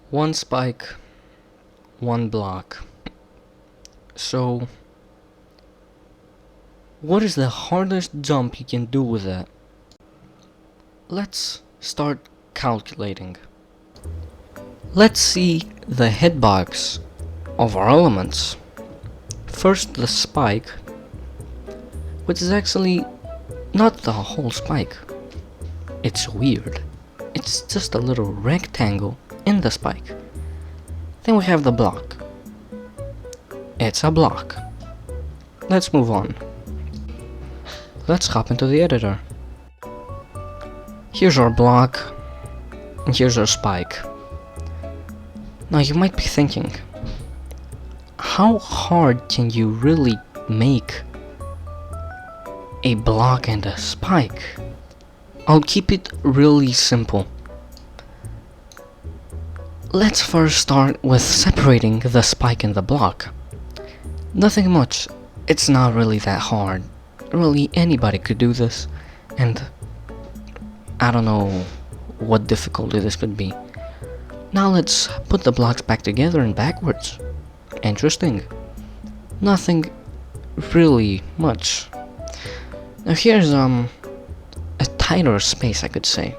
One spike, one block. So, what is the hardest jump you can do with that? Let's start calculating. Let's see the hitbox of our elements. First, the spike, which is actually not the whole spike. It's weird. It's just a little rectangle in the spike. Then we have the block. It's a block. Let's move on. Let's hop into the editor. Here's our block, and here's our spike. Now you might be thinking, how hard can you really make a block and a spike? I'll keep it really simple. Let's first start with separating the spike and the block. Nothing much, it's not really that hard. Really, anybody could do this, and I don't know what difficulty this could be. Now let's put the blocks back together and backwards. Interesting. Nothing really much. Now here's a tighter space, I could say.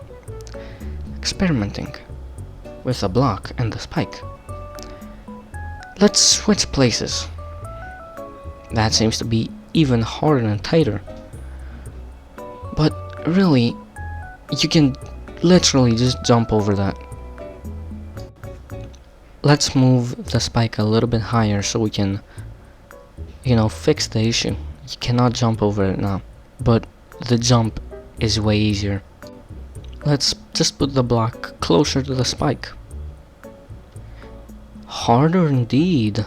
Experimenting with the block and the spike. Let's switch places. That seems to be even harder and tighter. But really, you can literally just jump over that. Let's move the spike a little bit higher so we can, fix the issue. You cannot jump over it now, but the jump is way easier. Let's just put the block closer to the spike. Harder indeed.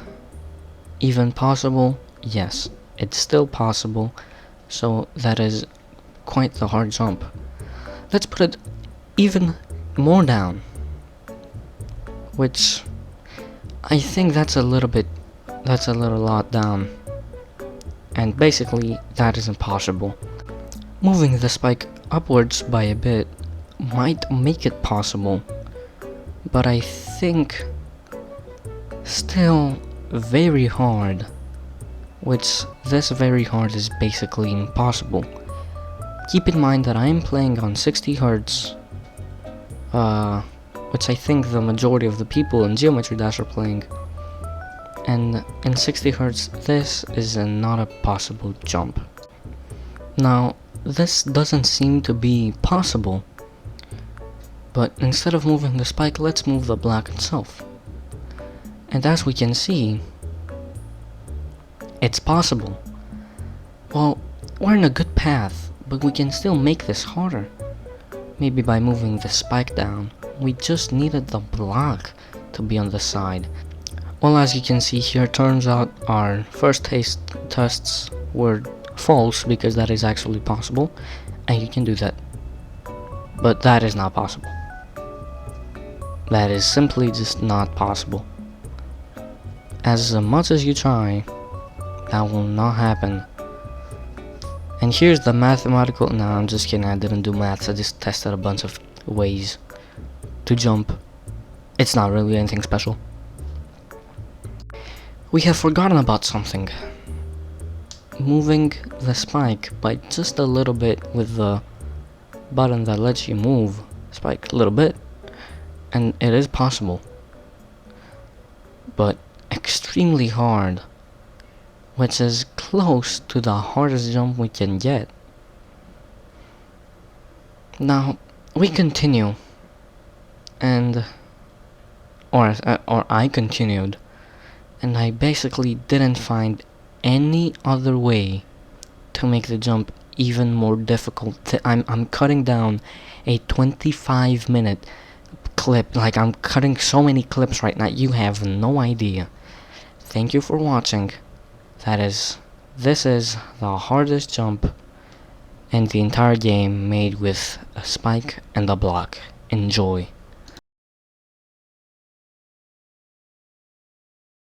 Even possible? Yes, it's still possible, so that is quite the hard jump. Let's put it even more down, which I think that's a little lot down, and basically that is impossible. Moving the spike upwards by a bit might make it possible, but I think still very hard, which this very hard is basically impossible. Keep in mind that I am playing on 60 Hz, which I think the majority of the people in Geometry Dash are playing, and in 60 Hz this is not a possible jump. Now this doesn't seem to be possible, but instead of moving the spike, let's move the block itself. And as we can see, it's possible. Well, we're in a good path, but we can still make this harder. Maybe by moving the spike down. We just needed the block to be on the side. Well, as you can see here, turns out our first tests were false, because that is actually possible, and you can do that. But that is not possible. That is simply just not possible. As much as you try, that will not happen. And here's the mathematical... No, I'm just kidding, I didn't do maths, I just tested a bunch of ways to jump. It's not really anything special. We have forgotten about something. Moving the spike by just a little bit with the button that lets you move spike a little bit, and it is possible, but extremely hard, which is close to the hardest jump we can get. Now we continue, and or I continued, and I basically didn't find any other way to make the jump even more difficult. I'm cutting down a 25-minute clip. Like, I'm cutting so many clips right now, you have no idea. Thank you for watching. This is the hardest jump in the entire game, made with a spike and a block. Enjoy.